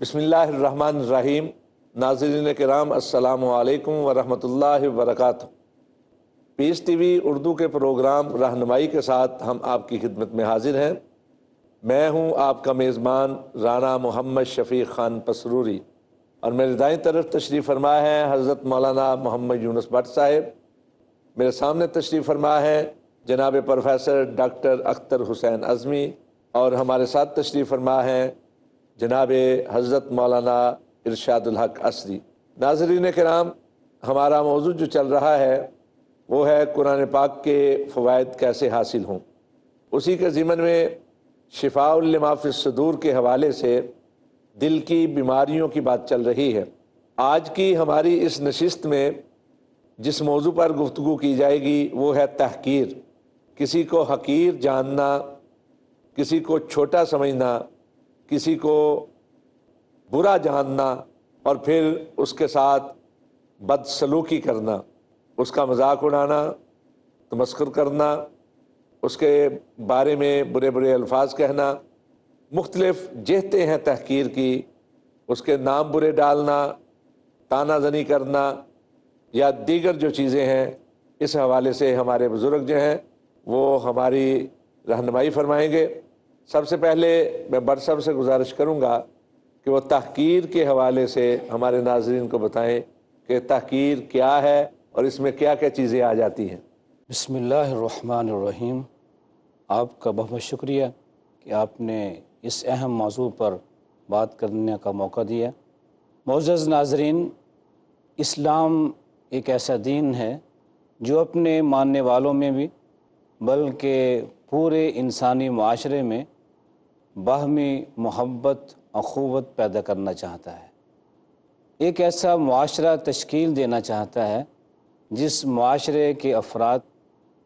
بسم اللہ الرحمن الرحیم۔ ناظرین کرام السلام علیکم ورحمۃ اللہ وبرکاتہ۔ پیس ٹی وی اردو کے پروگرام رہنمائی کے ساتھ ہم آپ کی خدمت میں حاضر ہیں۔ میں ہوں آپ کا میزبان رانا محمد شفیق خان پسروری، اور میرے دائیں طرف تشریف فرما ہے حضرت مولانا محمد یونس بٹ صاحب۔ میرے سامنے تشریف فرما ہے جناب پروفیسر ڈاکٹر اختر حسین اعظمی، اور ہمارے ساتھ تشریف فرما ہے جناب حضرت مولانا ارشاد الحق عصری۔ ناظرین کرام، ہمارا موضوع جو چل رہا ہے وہ ہے قرآن پاک کے فوائد کیسے حاصل ہوں۔ اسی کے ضمن میں شفاء لما فی الصدور کے حوالے سے دل کی بیماریوں کی بات چل رہی ہے۔ آج کی ہماری اس نشست میں جس موضوع پر گفتگو کی جائے گی وہ ہے تحقیر۔ کسی کو حقیر جاننا، کسی کو چھوٹا سمجھنا، کسی کو برا جاننا، اور پھر اس کے ساتھ بدسلوکی کرنا، اس کا مذاق اڑانا، تمسخر کرنا، اس کے بارے میں برے برے الفاظ کہنا، مختلف جہتیں ہیں تحقیر کی، اس کے نام برے ڈالنا، طعنہ زنی کرنا، یا دیگر جو چیزیں ہیں۔ اس حوالے سے ہمارے بزرگ جو ہیں وہ ہماری رہنمائی فرمائیں گے۔ سب سے پہلے میں بٹ صاحب سے گزارش کروں گا کہ وہ تحقیر کے حوالے سے ہمارے ناظرین کو بتائیں کہ تحقیر کیا ہے اور اس میں کیا کیا چیزیں آ جاتی ہیں۔ بسم اللہ الرحمن الرحیم۔ آپ کا بہت بہت شکریہ کہ آپ نے اس اہم موضوع پر بات کرنے کا موقع دیا۔ معزز ناظرین، اسلام ایک ایسا دین ہے جو اپنے ماننے والوں میں بھی بلکہ پورے انسانی معاشرے میں باہمی محبت اخوت پیدا کرنا چاہتا ہے۔ ایک ایسا معاشرہ تشکیل دینا چاہتا ہے جس معاشرے کے افراد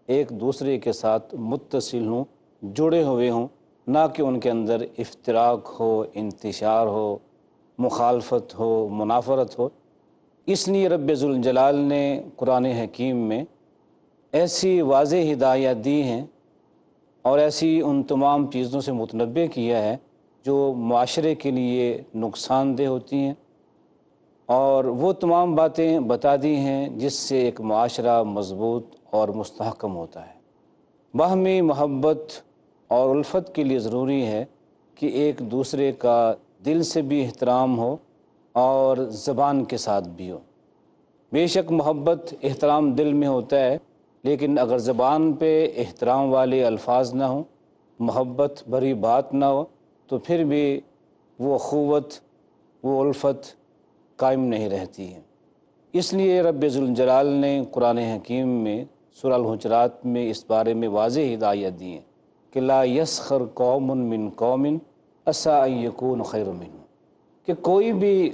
ایک دوسرے کے ساتھ متصل ہوں، جڑے ہوئے ہوں، نہ کہ ان کے اندر افتراق ہو، انتشار ہو، مخالفت ہو، منافرت ہو۔ اس لیے رب ذوالجلال نے قرآن حکیم میں ایسی واضح ہدایات دی ہیں اور ایسی ان تمام چیزوں سے متنبع کیا ہے جو معاشرے کے لیے نقصان دہ ہوتی ہیں، اور وہ تمام باتیں بتا دی ہیں جس سے ایک معاشرہ مضبوط اور مستحکم ہوتا ہے۔ باہمی محبت اور الفت کے لیے ضروری ہے کہ ایک دوسرے کا دل سے بھی احترام ہو اور زبان کے ساتھ بھی ہو۔ بے شک محبت احترام دل میں ہوتا ہے، لیکن اگر زبان پہ احترام والے الفاظ نہ ہوں، محبت بھری بات نہ ہو، تو پھر بھی وہ اخوت، وہ الفت قائم نہیں رہتی ہے۔ اس لیے رب ذوالجلال نے قرآن حکیم میں سورہ الحجرات میں اس بارے میں واضح ہدایت دی ہیں کہ لا یسخر قوم من قوم عسیٰ ان یکونوا خیرا منہم، کہ کوئی بھی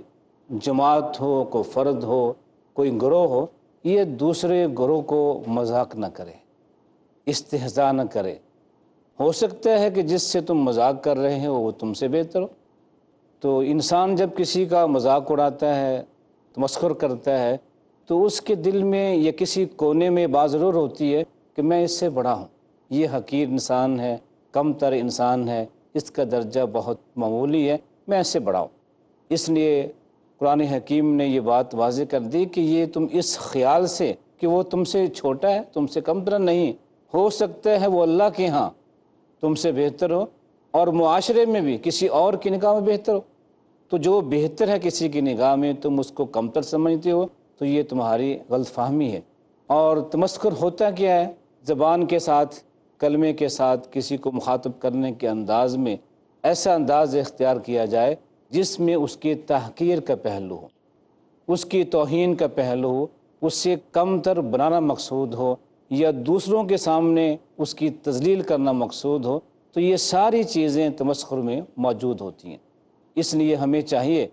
جماعت ہو، کوئی فرد ہو، کوئی گروہ ہو، یہ دوسرے گروہ کو مذاق نہ کرے، استہزاء نہ کرے۔ ہو سکتا ہے کہ جس سے تم مذاق کر رہے ہو وہ تم سے بہتر ہو۔ تو انسان جب کسی کا مذاق اڑاتا ہے، تمسخر کرتا ہے، تو اس کے دل میں یا کسی کونے میں بات ضرور ہوتی ہے کہ میں اس سے بڑا ہوں، یہ حقیر انسان ہے، کم تر انسان ہے، اس کا درجہ بہت معمولی ہے، میں اس سے بڑا ہوں۔ اس لیے قرآن حکیم نے یہ بات واضح کر دی کہ یہ تم اس خیال سے کہ وہ تم سے چھوٹا ہے، تم سے کم تر نہیں، ہو سکتا ہے وہ اللہ کے ہاں تم سے بہتر ہو، اور معاشرے میں بھی کسی اور کی نگاہ میں بہتر ہو۔ تو جو بہتر ہے کسی کی نگاہ میں تم اس کو کم تر سمجھتے ہو، تو یہ تمہاری غلط فہمی ہے۔ اور تمسخر ہوتا کیا ہے؟ زبان کے ساتھ، کلمے کے ساتھ کسی کو مخاطب کرنے کے انداز میں ایسا انداز اختیار کیا جائے جس میں اس کی تحقیر کا پہلو ہو، اس کی توہین کا پہلو ہو، اس سے کم تر بنانا مقصود ہو، یا دوسروں کے سامنے اس کی تذلیل کرنا مقصود ہو، تو یہ ساری چیزیں تمسخر میں موجود ہوتی ہیں۔ اس لیے ہمیں چاہیے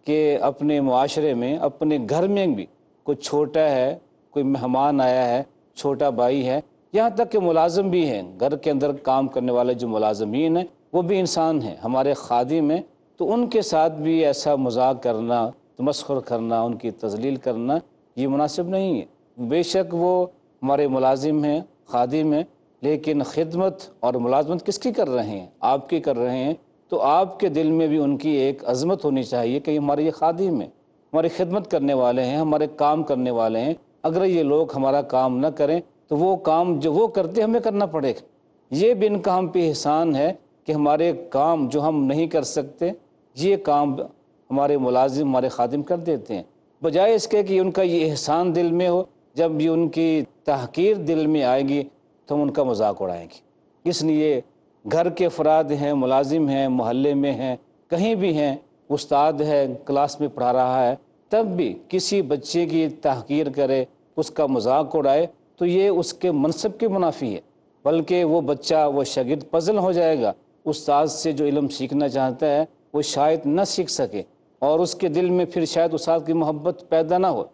کہ اپنے معاشرے میں، اپنے گھر میں بھی کوئی چھوٹا ہے، کوئی مہمان آیا ہے، چھوٹا بھائی ہے، یہاں تک کہ ملازم بھی ہیں، گھر کے اندر کام کرنے والے جو ملازمین ہیں وہ بھی انسان ہیں، ہمارے خادم ہیں، تو ان کے ساتھ بھی ایسا مذاق کرنا، تمسخر کرنا، ان کی تذلیل کرنا یہ مناسب نہیں ہے۔ بے شک وہ ہمارے ملازم ہیں، خادم ہیں، لیکن خدمت اور ملازمت کس کی کر رہے ہیں؟ آپ کی کر رہے ہیں، تو آپ کے دل میں بھی ان کی ایک عظمت ہونی چاہیے کہ ہمارے یہ خادم ہیں، ہماری خدمت کرنے والے ہیں، ہمارے کام کرنے والے ہیں، اگر یہ لوگ ہمارا کام نہ کریں تو وہ کام جو وہ کرتے ہمیں کرنا پڑے گا۔ یہ بھی ان کا ہم پہ احسان ہے کہ ہمارے کام جو ہم نہیں کر سکتے یہ کام ہمارے ملازم، ہمارے خادم کر دیتے ہیں، بجائے اس کے کہ ان کا یہ احسان دل میں ہو، جب یہ ان کی تحقیر دل میں آئے گی تو ہم ان کا مذاق اڑائیں گے۔ اس لیے گھر کے افراد ہیں، ملازم ہیں، محلے میں ہیں، کہیں بھی ہیں، استاد ہے کلاس میں پڑھا رہا ہے، تب بھی کسی بچے کی تحقیر کرے، اس کا مذاق اڑائے تو یہ اس کے منصب کے منافی ہے، بلکہ وہ بچہ، وہ شاگرد پزل ہو جائے گا، استاد سے جو علم سیکھنا چاہتا ہے وہ شاید نہ سیکھ سکے، اور اس کے دل میں پھر شاید استاد کی محبت پیدا نہ ہو۔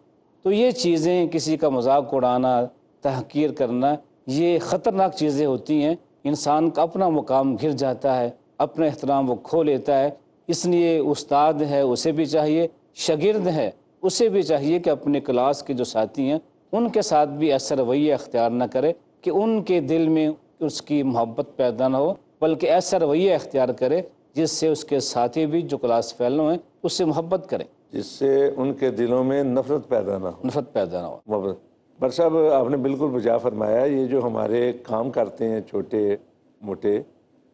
تو یہ چیزیں، کسی کا مذاق اڑانا، تحقیر کرنا، یہ خطرناک چیزیں ہوتی ہیں، انسان کا اپنا مقام گر جاتا ہے، اپنا احترام وہ کھو لیتا ہے۔ اس لیے استاد ہے اسے بھی چاہیے، شاگرد ہے اسے بھی چاہیے کہ اپنے کلاس کے جو ساتھی ہیں ان کے ساتھ بھی ایسا رویہ اختیار نہ کرے کہ ان کے دل میں اس کی محبت پیدا نہ ہو، بلکہ ایسا رویہ اختیار کرے جس سے اس کے ساتھی بھی جو کلاس فیلو ہیں اس سے محبت کریں، جس سے ان کے دلوں میں نفرت پیدا نہ ہو۔ نفرت پیدا نہ ہو۔ محبت۔ بر صاحب، آپ نے بالکل بجا فرمایا، یہ جو ہمارے کام کرتے ہیں چھوٹے موٹے،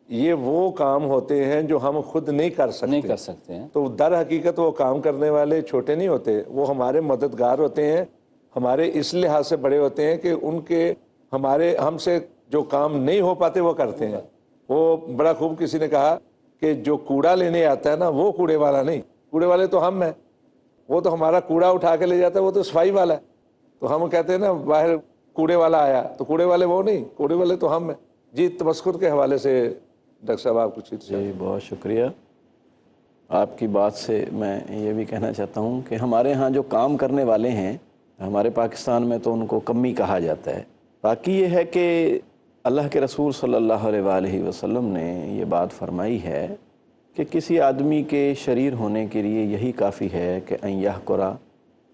یہ وہ کام ہوتے ہیں جو ہم خود نہیں کر سکتے ہیں۔ تو در حقیقت وہ کام کرنے والے چھوٹے نہیں ہوتے، وہ ہمارے مددگار ہوتے ہیں، ہمارے اس لحاظ سے بڑے ہوتے ہیں کہ ان کے ہم سے جو کام نہیں ہو پاتے وہ کرتے ہیں۔ وہ بڑا خوب کسی نے کہا کہ جو کوڑا لینے آتا ہے نا وہ کوڑے والا نہیں، کوڑے والے تو ہم ہیں، وہ تو ہمارا کوڑا اٹھا کے لے جاتا ہے، وہ تو صفائی والا ہے۔ تو ہم کہتے ہیں نا باہر کوڑے والا آیا، تو کوڑے والے وہ نہیں، کوڑے والے تو ہم ہیں۔ جی، تمسخر کے حوالے سے ڈاکٹر صاحب آپ کچھ جی بہت شکریہ۔ آپ کی بات سے میں یہ بھی کہنا چاہتا ہوں کہ ہمارے ہاں جو کام کرنے والے ہیں، ہمارے پاکستان میں تو ان کو کمی کہا جاتا ہے۔ باقی یہ ہے کہ اللہ کے رسول صلی اللہ علیہ وآلہ وسلم نے یہ بات فرمائی ہے کہ کسی آدمی کے شریر ہونے کے لیے یہی کافی ہے کہ ان یحقر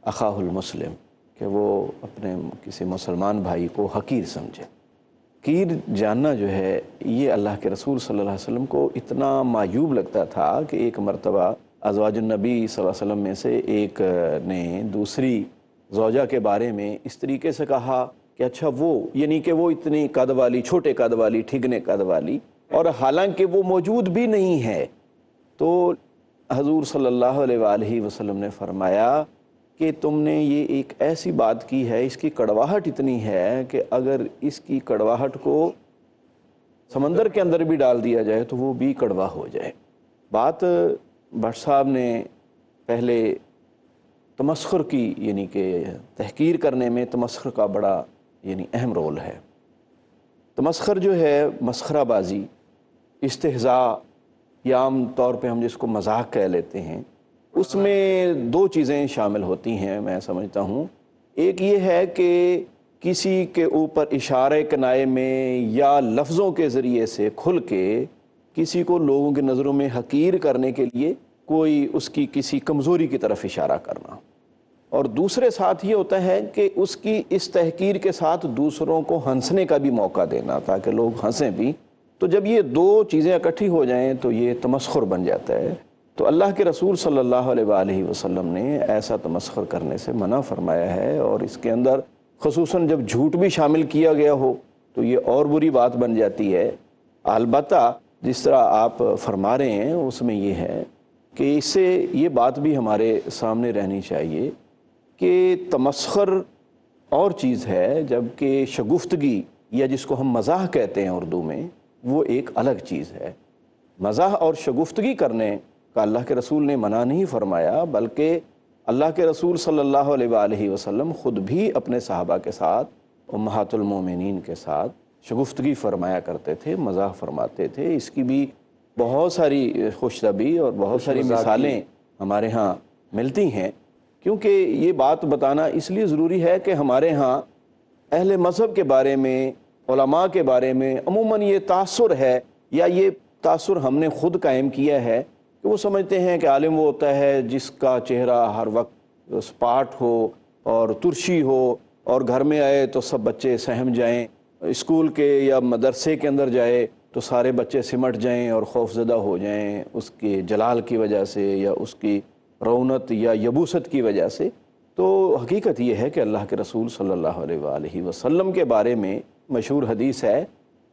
اخاہ المسلم، کہ وہ اپنے کسی مسلمان بھائی کو حقیر سمجھے۔ حقیر جاننا جو ہے یہ اللہ کے رسول صلی اللہ علیہ وسلم کو اتنا معیوب لگتا تھا کہ ایک مرتبہ ازواج النبی صلی اللہ علیہ وسلم میں سے ایک نے دوسری زوجہ کے بارے میں اس طریقے سے کہا کہ اچھا وہ، یعنی کہ وہ اتنی قد والی، چھوٹے قد والی، ٹھگنے قد والی، اور حالانکہ وہ موجود بھی نہیں ہے۔ تو حضور صلی اللہ علیہ وآلہ وسلم نے فرمایا کہ تم نے یہ ایک ایسی بات کی ہے، اس کی کڑواہٹ اتنی ہے کہ اگر اس کی کڑواہٹ کو سمندر کے اندر بھی ڈال دیا جائے تو وہ بھی کڑوا ہو جائے۔ بات بٹ صاحب نے پہلے تمسخر کی، یعنی کہ تحقیر کرنے میں تمسخر کا بڑا اہم رول ہے۔ تمسخر جو ہے مسخرہ بازی، استہزاء، یا عام طور پہ ہم جس کو مذاق کہہ لیتے ہیں، اس میں دو چیزیں شامل ہوتی ہیں میں سمجھتا ہوں۔ ایک یہ ہے کہ کسی کے اوپر اشارے کنائے میں یا لفظوں کے ذریعے سے کھل کے کسی کو لوگوں کی نظروں میں حقیر کرنے کے لیے کوئی اس کی کسی کمزوری کی طرف اشارہ کرنا، اور دوسرے ساتھ یہ ہوتا ہے کہ اس کی اس تحقیر کے ساتھ دوسروں کو ہنسنے کا بھی موقع دینا تاکہ لوگ ہنسیں بھی۔ تو جب یہ دو چیزیں اکٹھی ہو جائیں تو یہ تمسخر بن جاتا ہے۔ تو اللہ کے رسول صلی اللہ علیہ وآلہ وسلم نے ایسا تمسخر کرنے سے منع فرمایا ہے، اور اس کے اندر خصوصاً جب جھوٹ بھی شامل کیا گیا ہو تو یہ اور بری بات بن جاتی ہے۔ البتہ جس طرح آپ فرما رہے ہیں اس میں یہ ہے کہ اس سے یہ بات بھی ہمارے سامنے رہنی چاہیے کہ تمسخر اور چیز ہے، جبکہ شگفتگی یا جس کو ہم مزاح کہتے ہیں اردو میں، وہ ایک الگ چیز ہے۔ مزاح اور شگفتگی کرنے کا اللہ کے رسول نے منع نہیں فرمایا، بلکہ اللہ کے رسول صلی اللہ علیہ وآلہ وسلم خود بھی اپنے صحابہ کے ساتھ، امہات المومنین کے ساتھ شگفتگی فرمایا کرتے تھے، مزاح فرماتے تھے۔ اس کی بھی بہت ساری خوشطبعی اور بہت ساری مثالیں ہمارے ہاں ملتی ہیں، کیونکہ یہ بات بتانا اس لیے ضروری ہے کہ ہمارے ہاں اہل مذہب کے بارے میں، علماء کے بارے میں عموماً یہ تاثر ہے، یا یہ تاثر ہم نے خود قائم کیا ہے کہ وہ سمجھتے ہیں کہ عالم وہ ہوتا ہے جس کا چہرہ ہر وقت سپاٹ ہو اور ترشی ہو، اور گھر میں آئے تو سب بچے سہم جائیں، اسکول کے یا مدرسے کے اندر جائے تو سارے بچے سمٹ جائیں اور خوف زدہ ہو جائیں اس کے جلال کی وجہ سے یا اس کی رونت یا یبوست کی وجہ سے۔ تو حقیقت یہ ہے کہ اللہ کے رسول صلی اللہ علیہ وآلہ وسلم کے بارے میں مشہور حدیث ہے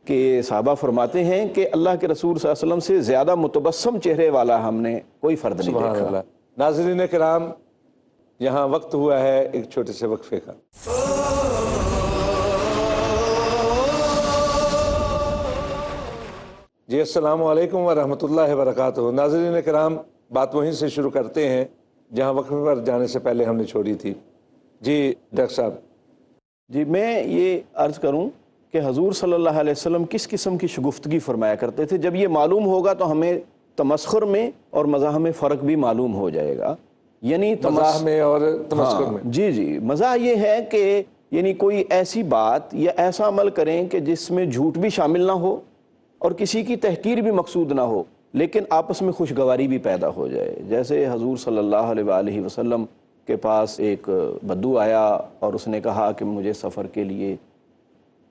کہ صحابہ فرماتے ہیں کہ اللہ کے رسول صلی اللہ علیہ وسلم سے زیادہ متبسم چہرے والا ہم نے کوئی فرد نہیں سبحان دیکھا۔ اللہ۔ ناظرین کرام، یہاں وقت ہوا ہے ایک چھوٹے سے وقفے کا۔ جی السلام علیکم ورحمۃ اللہ وبرکاتہ۔ ناظرین کرام، بات وہیں سے شروع کرتے ہیں جہاں وقفے پر جانے سے پہلے ہم نے چھوڑی تھی۔ جی ڈاکٹر صاحب۔ جی میں یہ عرض کروں کہ حضور صلی اللہ علیہ وسلم کس قسم کی شگفتگی فرمایا کرتے تھے، جب یہ معلوم ہوگا تو ہمیں تمسخر میں اور مزاح میں فرق بھی معلوم ہو جائے گا۔ یعنی مزاح میں اور تمسخر میں؟ جی جی، مزاح یہ ہے کہ یعنی کوئی ایسی بات یا ایسا عمل کریں کہ جس میں جھوٹ بھی شامل نہ ہو اور کسی کی تحقیر بھی مقصود نہ ہو، لیکن آپس میں خوشگواری بھی پیدا ہو جائے۔ جیسے حضور صلی اللہ علیہ وآلہ وسلم کے پاس ایک بدو آیا اور اس نے کہا کہ مجھے سفر کے لیے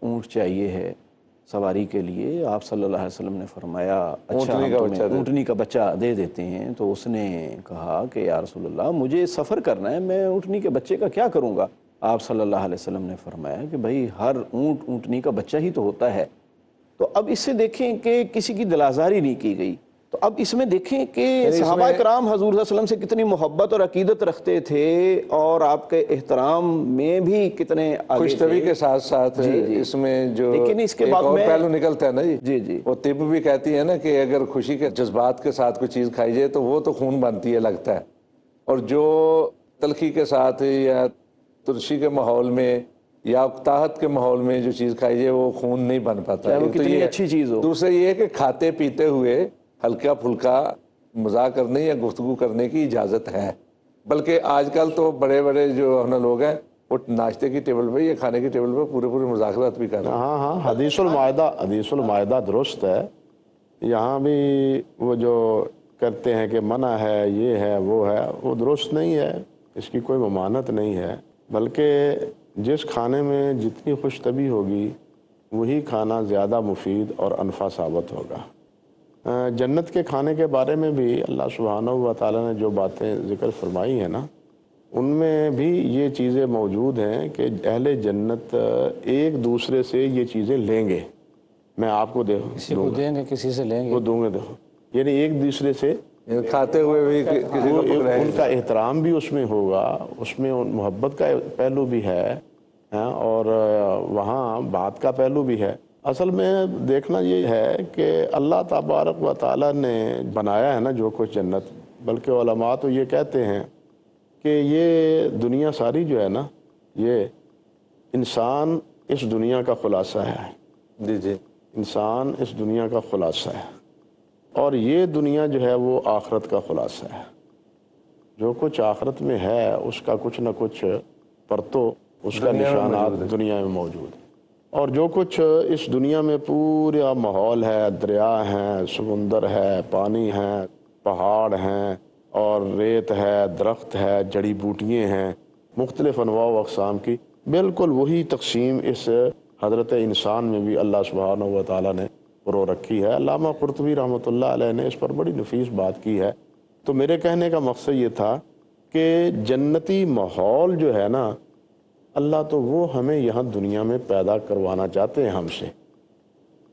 اونٹ چاہیے ہے، سواری کے لیے۔ آپ صلی اللہ علیہ وسلم نے فرمایا اچھا اونٹنی کا بچہ دے دیتے ہیں۔ تو اس نے کہا کہ یا رسول اللہ مجھے سفر کرنا ہے، میں اونٹنی کے بچے کا کیا کروں گا؟ آپ صلی اللہ علیہ وسلم نے فرمایا کہ بھائی ہر اونٹ اونٹنی کا بچہ ہی تو ہوتا ہے۔ تو اب اس سے دیکھیں کہ کسی کی دل آزاری نہیں کی گئی۔ تو اب اس میں دیکھیں کہ صحابہ کرام حضور صلی اللہ علیہ وسلم سے کتنی محبت اور عقیدت رکھتے تھے اور آپ کے احترام میں بھی کتنے آگے خوش طبی کے ساتھ ساتھ اس میں جو لیکن اس کے ایک بعد اور میں پہلو نکلتا ہے نا جی جی وہ طب بھی کہتی ہے نا کہ اگر خوشی کے جذبات کے ساتھ کوئی چیز کھائی جائے تو وہ تو خون بنتی ہے لگتا ہے، اور جو تلخی کے ساتھ یا ترشی کے ماحول میں یا اکتاہت کے ماحول میں جو چیز کھائی جائے وہ خون نہیں بن پاتا ہے۔ وہ کتنی اچھی چیز ہو۔ دوسرا یہ ہے کہ کھاتے پیتے ہوئے ہلکا پھلکا مذاق کرنے یا گفتگو کرنے کی اجازت ہے، بلکہ آج کل تو بڑے بڑے جو ہم لوگ ہیں وہ ناشتے کی ٹیبل پہ یا کھانے کی ٹیبل پہ پورے مذاکرات بھی کر رہے ہیں۔ ہاں ہاں، حدیث المائدہ درست ہے، یہاں بھی وہ جو کرتے ہیں کہ منع ہے، یہ ہے وہ ہے، وہ درست نہیں ہے، اس کی کوئی ممانعت نہیں ہے، بلکہ جس کھانے میں جتنی خوش طبی ہوگی وہی کھانا زیادہ مفید اور انفع ثابت ہوگا۔ جنت کے کھانے کے بارے میں بھی اللہ سبحانہ و تعالیٰ نے جو باتیں ذکر فرمائی ہیں نا، ان میں بھی یہ چیزیں موجود ہیں کہ اہل جنت ایک دوسرے سے یہ چیزیں لیں گے۔ میں آپ کو کسی کو دیں گے، کسی سے لیں گے، وہ دوں گے، یعنی ایک دوسرے سے کھاتے ہوئے بھی کسی کو پکڑائیں ان کا احترام بھی اس میں ہوگا، اس میں محبت کا پہلو بھی ہے اور وہاں بات کا پہلو بھی ہے۔ اصل میں دیکھنا یہ ہے کہ اللہ تبارک و تعالیٰ نے بنایا ہے نا جو کچھ جنت، بلکہ علماء تو یہ کہتے ہیں کہ یہ دنیا ساری جو ہے نا یہ انسان اس دنیا کا خلاصہ ہے۔ جی جی، انسان اس دنیا کا خلاصہ ہے اور یہ دنیا جو ہے وہ آخرت کا خلاصہ ہے۔ جو کچھ آخرت میں ہے اس کا کچھ نہ کچھ پرتو، اس کا نشانات دنیا میں موجود ہے، اور جو کچھ اس دنیا میں پورا ماحول ہے، دریا ہیں، سمندر ہے، پانی ہے، پہاڑ ہیں اور ریت ہے، درخت ہے، جڑی بوٹیاں ہیں، مختلف انواع و اقسام کی، بالکل وہی تقسیم اس حضرت انسان میں بھی اللہ سبحانہ و تعالیٰ نے رو رکھی ہے۔ علامہ قرطبی رحمۃ اللہ علیہ نے اس پر بڑی نفیس بات کی ہے۔ تو میرے کہنے کا مقصد یہ تھا کہ جنتی ماحول جو ہے نا، اللہ تو وہ ہمیں یہاں دنیا میں پیدا کروانا چاہتے ہیں ہم سے،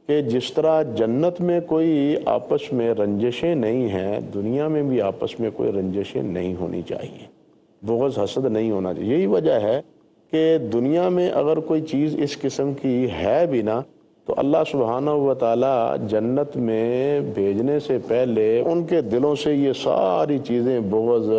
کہ جس طرح جنت میں کوئی آپس میں رنجشیں نہیں ہیں، دنیا میں بھی آپس میں کوئی رنجشیں نہیں ہونی چاہیے، بغض حسد نہیں ہونا چاہیے۔ یہی وجہ ہے کہ دنیا میں اگر کوئی چیز اس قسم کی ہے بھی نا، تو اللہ سبحانہ و تعالیٰ جنت میں بھیجنے سے پہلے ان کے دلوں سے یہ ساری چیزیں، بغض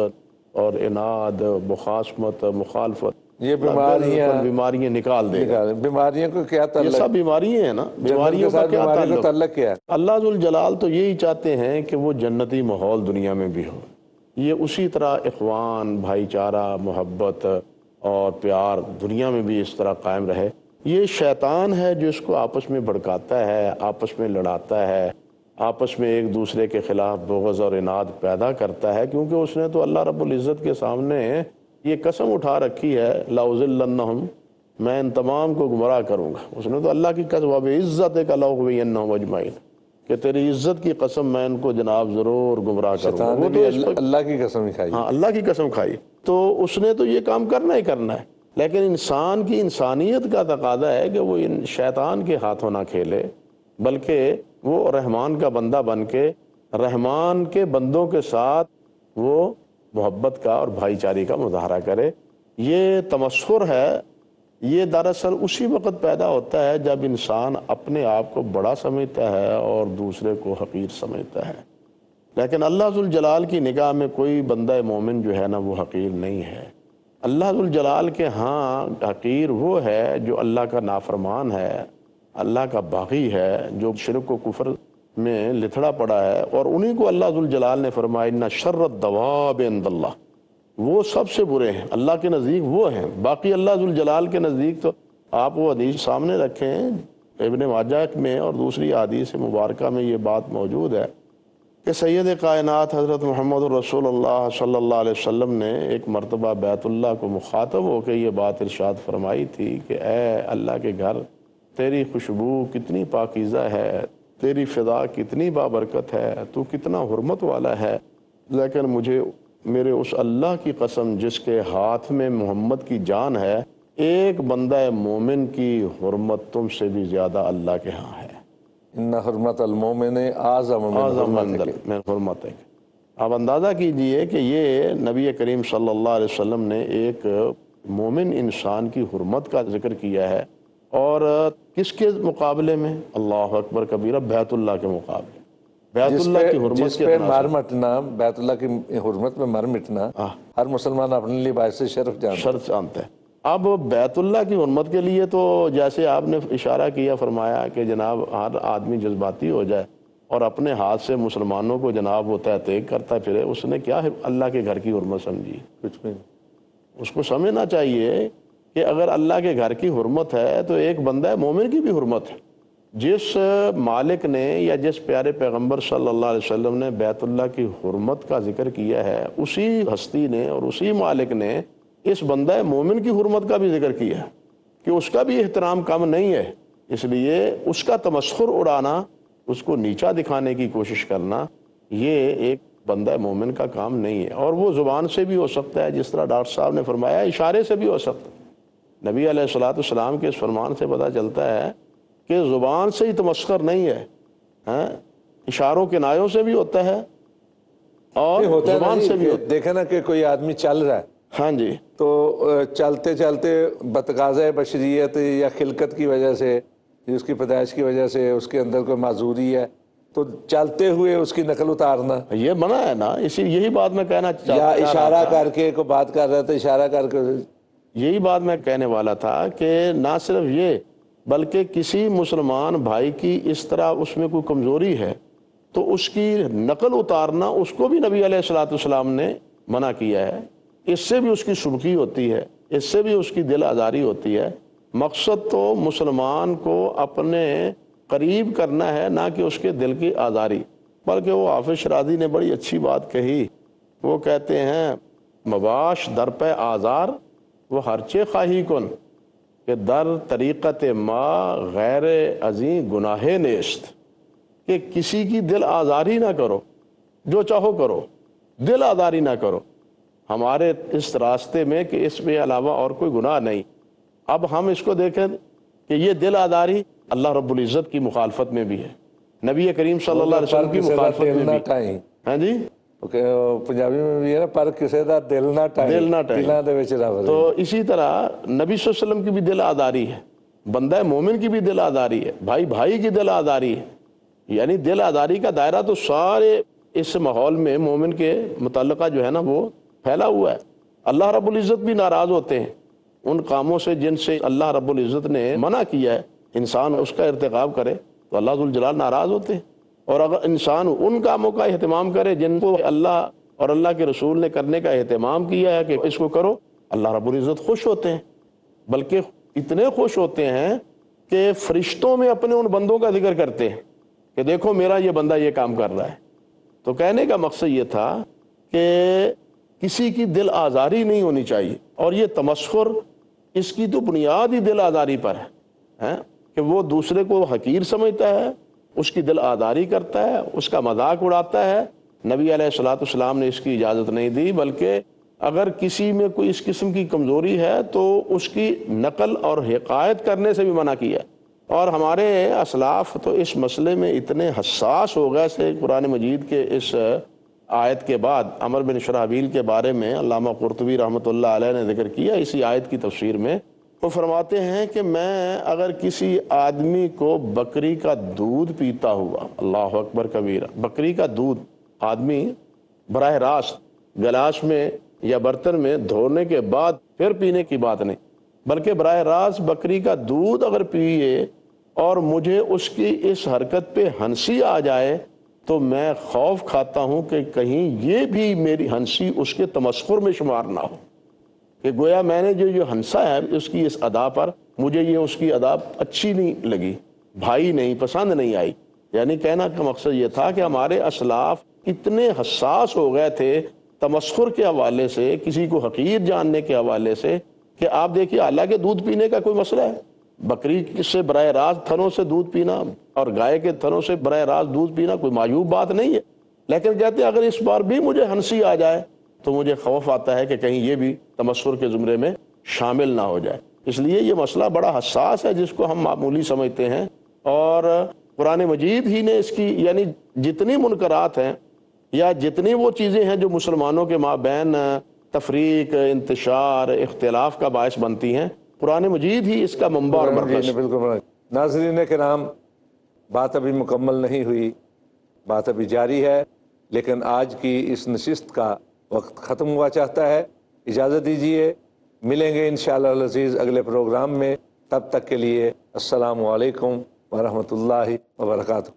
اور عناد، مخاصمت، مخالفت، یہ بیماریاں نکال دے گا۔ بیماریوں کو کیا یہ تعلق؟ سب بیماریاں ہیں نا، بیماریوں کا کیا تعلق کیا ہے؟ اللہ ذوالجلال تو یہی چاہتے ہیں کہ وہ جنتی ماحول دنیا میں بھی ہو، یہ اسی طرح اخوان، بھائی چارہ، محبت اور پیار دنیا میں بھی اس طرح قائم رہے۔ یہ شیطان ہے جو اس کو آپس میں بھڑکاتا ہے، آپس میں لڑاتا ہے، آپس میں ایک دوسرے کے خلاف بغض اور عناد پیدا کرتا ہے، کیونکہ اس نے تو اللہ رب العزت کے سامنے یہ قسم اٹھا رکھی ہے، لَأُضِلَّنَّهُمْ، میں ان تمام کو گمراہ کروں گا۔ اس نے تو اللہ کی قسم، وَبِعِزَّتِكَ لَأُغْوِيَنَّهُمْ أَجْمَعِينَ، کہ تیری عزت کی قسم میں ان کو جناب ضرور گمراہ کروں گا۔ شیطان نے وہ تو بھی اس پر اللہ کی قسم ہی کھائی۔ ہاں اللہ کی قسم کھائی، تو اس نے تو یہ کام کرنا ہی کرنا ہے، لیکن انسان کی انسانیت کا تقاضا ہے کہ وہ ان شیطان کے ہاتھوں نہ کھیلے، بلکہ وہ رحمان کا بندہ بن کے رحمان کے بندوں کے ساتھ وہ محبت کا اور بھائی چارے کا مظاہرہ کرے۔ یہ تمسخر ہے، یہ دراصل اسی وقت پیدا ہوتا ہے جب انسان اپنے آپ کو بڑا سمجھتا ہے اور دوسرے کو حقیر سمجھتا ہے، لیکن اللہ ذوالجلال کی نگاہ میں کوئی بندہ مومن جو ہے نا وہ حقیر نہیں ہے۔ اللہ ذوالجلال کے ہاں حقیر وہ ہے جو اللہ کا نافرمان ہے، اللہ کا باغی ہے، جو شرک و کفر میں لتھڑا پڑا ہے، اور انہی کو اللہ ذوالجلال نے فرمایا ان شر الدواب عند اللہ، وہ سب سے برے ہیں اللہ کے نزدیک وہ ہیں۔ باقی اللہ ذوالجلال کے نزدیک تو آپ وہ حدیث سامنے رکھیں، ابن ماجہ میں اور دوسری حدیث مبارکہ میں یہ بات موجود ہے کہ سید کائنات حضرت محمد رسول اللہ صلی اللہ علیہ وسلم نے ایک مرتبہ بیت اللہ کو مخاطب ہو کے یہ بات ارشاد فرمائی تھی کہ اے اللہ کے گھر، تیری خوشبو کتنی پاکیزہ ہے، تیری فضا کتنی بابرکت ہے، تو کتنا حرمت والا ہے، لیکن مجھے میرے اس اللہ کی قسم جس کے ہاتھ میں محمد کی جان ہے، ایک بندہ مومن کی حرمت تم سے بھی زیادہ اللہ کے ہاں ہے۔ ان حرمت المومن اعظم من حرمت ہے۔ آپ اندازہ کیجئے کہ یہ نبی کریم صلی اللہ علیہ وسلم نے ایک مومن انسان کی حرمت کا ذکر کیا ہے، اور کس کے مقابلے میں؟ اللہ اکبر کبیرہ، بیت اللہ کے مقابلے، بیت اللہ کی حرمت جس کے پہ تناسب۔ مر مٹنا، بیت اللہ کی حرمت میں مر مٹنا ہر مسلمان اپنے لیے باعث شرف جانتا ہے۔ شرط جانتا ہے۔ اب بیت اللہ کی حرمت کے لیے تو جیسے آپ نے اشارہ کیا، فرمایا کہ جناب ہر آدمی جذباتی ہو جائے اور اپنے ہاتھ سے مسلمانوں کو جناب وہ تہ تیگ کرتا پھرے، اس نے کیا ہے اللہ کے گھر کی حرمت سمجھی؟ کچھ بھی اس کو سمجھنا چاہیے کہ اگر اللہ کے گھر کی حرمت ہے تو ایک بندہ مومن کی بھی حرمت ہے۔ جس مالک نے یا جس پیارے پیغمبر صلی اللہ علیہ وسلم نے بیت اللہ کی حرمت کا ذکر کیا ہے، اسی ہستی نے اور اسی مالک نے اس بندہ مومن کی حرمت کا بھی ذکر کیا ہے کہ اس کا بھی احترام کم نہیں ہے، اس لیے اس کا تمسخر اڑانا، اس کو نیچا دکھانے کی کوشش کرنا، یہ ایک بندہ مومن کا کام نہیں ہے۔ اور وہ زبان سے بھی ہو سکتا ہے، جس طرح ڈاکٹر صاحب نے فرمایا، اشارے سے بھی ہو سکتا ہے۔ نبی علیہ الصلوۃ والسلام کے اس فرمان سے پتہ چلتا ہے کہ زبان سے ہی تمسخر نہیں ہے، اشاروں کے نایوں سے بھی ہوتا ہے اور زبان سے بھی ہوتا ہے۔ دیکھیں نا کہ کوئی آدمی چل رہا ہے، ہاں جی، تو چلتے چلتے بتقاضۂ بشریت یا خلقت کی وجہ سے، اس کی پیدائش کی وجہ سے اس کے اندر کوئی معذوری ہے، تو چلتے ہوئے اس کی نقل اتارنا، یہ منع ہے نا۔ یہی بات میں کہنا یا اشارہ کر کے کوئی بات کر رہا ہے تو اشارہ کر کے، یہی بات میں کہنے والا تھا کہ نہ صرف یہ بلکہ کسی مسلمان بھائی کی اس طرح اس میں کوئی کمزوری ہے تو اس کی نقل اتارنا، اس کو بھی نبی علیہ الصلوۃ والسلام نے منع کیا ہے۔ اس سے بھی اس کی سبکی ہوتی ہے، اس سے بھی اس کی دل آزاری ہوتی ہے۔ مقصد تو مسلمان کو اپنے قریب کرنا ہے، نہ کہ اس کے دل کی آزاری۔ بلکہ وہ حافظ شرازی نے بڑی اچھی بات کہی، وہ کہتے ہیں مباش در پہ آزار وہ ہرچے خواہی کن، کہ در طریقت ما غیر عظیم گناہ نیست، کہ کسی کی دل آزاری نہ کرو، جو چاہو کرو، دل آزاری نہ کرو ہمارے اس راستے میں، کہ اس میں علاوہ اور کوئی گناہ نہیں۔ اب ہم اس کو دیکھیں کہ یہ دل آزاری اللہ رب العزت کی مخالفت میں بھی ہے، نبی کریم صلی اللہ علیہ وسلم کی مخالفت میں بھی۔ ہاں جی، پنجابی میں بھی ہے نا، پر کسے دا دل نہ ٹائیں، دل نہ ٹائیں۔ دلاں دے وچ رب رہے۔ تو اسی طرح نبی صلی اللہ علیہ وسلم کی بھی دل آزاری ہے، بندہ مومن کی بھی دل آزاری ہے، بھائی بھائی کی دل آزاری ہے۔ یعنی دل آزاری کا دائرہ تو سارے اس ماحول میں مومن کے متعلقہ جو ہے نا وہ پھیلا ہوا ہے۔ اللہ رب العزت بھی ناراض ہوتے ہیں ان کاموں سے جن سے اللہ رب العزت نے منع کیا ہے، انسان اس کا ارتکاب کرے تو اللہ ذوالجلال ناراض ہوتے ہیں، اور اگر انسان ان کاموں کا اہتمام کرے جن کو اللہ اور اللہ کے رسول نے کرنے کا اہتمام کیا ہے کہ اس کو کرو، اللہ رب العزت خوش ہوتے ہیں، بلکہ اتنے خوش ہوتے ہیں کہ فرشتوں میں اپنے ان بندوں کا ذکر کرتے ہیں کہ دیکھو میرا یہ بندہ یہ کام کر رہا ہے۔ تو کہنے کا مقصد یہ تھا کہ کسی کی دل آزاری نہیں ہونی چاہیے، اور یہ تمسخر اس کی تو بنیاد ہی دل آزاری پر ہے کہ وہ دوسرے کو حقیر سمجھتا ہے، اس کی دل آزاری کرتا ہے، اس کا مذاق اڑاتا ہے، نبی علیہ الصلوۃ والسلام نے اس کی اجازت نہیں دی، بلکہ اگر کسی میں کوئی اس قسم کی کمزوری ہے تو اس کی نقل اور حکایت کرنے سے بھی منع کیا۔ اور ہمارے اسلاف تو اس مسئلے میں اتنے حساس ہو گئے سے قرآن مجید کے اس آیت کے بعد عمر بن شرحبیل کے بارے میں علامہ قرطبی رحمۃ اللہ علیہ نے ذکر کیا اسی آیت کی تفسیر میں۔ وہ فرماتے ہیں کہ میں اگر کسی آدمی کو بکری کا دودھ پیتا ہوا، اللہ اکبر کبیرہ، بکری کا دودھ آدمی براہ راست گلاس میں یا برتن میں دھونے کے بعد پھر پینے کی بات نہیں، بلکہ براہ راست بکری کا دودھ اگر پیے اور مجھے اس کی اس حرکت پہ ہنسی آ جائے تو میں خوف کھاتا ہوں کہ کہیں یہ بھی میری ہنسی اس کے تمسخر میں شمار نہ ہو، کہ گویا میں نے جو ہنسا ہے اس کی اس ادا پر، مجھے یہ اس کی ادا اچھی نہیں لگی، بھائی نہیں، پسند نہیں آئی۔ یعنی کہنا کا مقصد یہ تھا کہ ہمارے اسلاف اتنے حساس ہو گئے تھے تمسخر کے حوالے سے، کسی کو حقیر جاننے کے حوالے سے، کہ آپ دیکھیے حالانکہ دودھ پینے کا کوئی مسئلہ ہے، بکری سے براہ راست تھنوں سے دودھ پینا اور گائے کے تھنوں سے براہ راست دودھ پینا کوئی معیوب بات نہیں ہے، لیکن کہتے ہیں اگر اس بار بھی مجھے ہنسی آ جائے تو مجھے خوف آتا ہے کہ کہیں یہ بھی تمسخر کے زمرے میں شامل نہ ہو جائے۔ اس لیے یہ مسئلہ بڑا حساس ہے جس کو ہم معمولی سمجھتے ہیں، اور قرآن مجید ہی نے اس کی یعنی جتنی منکرات ہیں یا جتنی وہ چیزیں ہیں جو مسلمانوں کے مابین تفریق، انتشار، اختلاف کا باعث بنتی ہیں، قرآن مجید ہی اس کا منبع اور مرکز۔ بالکل۔ ناظرین کرام، بات ابھی مکمل نہیں ہوئی، بات ابھی جاری ہے، لیکن آج کی اس نشست کا وقت ختم ہوا چاہتا ہے۔ اجازت دیجیے، ملیں گے انشاءاللہ العزیز اگلے پروگرام میں، تب تک کے لیے السلام علیکم ورحمۃ اللہ وبرکاتہ۔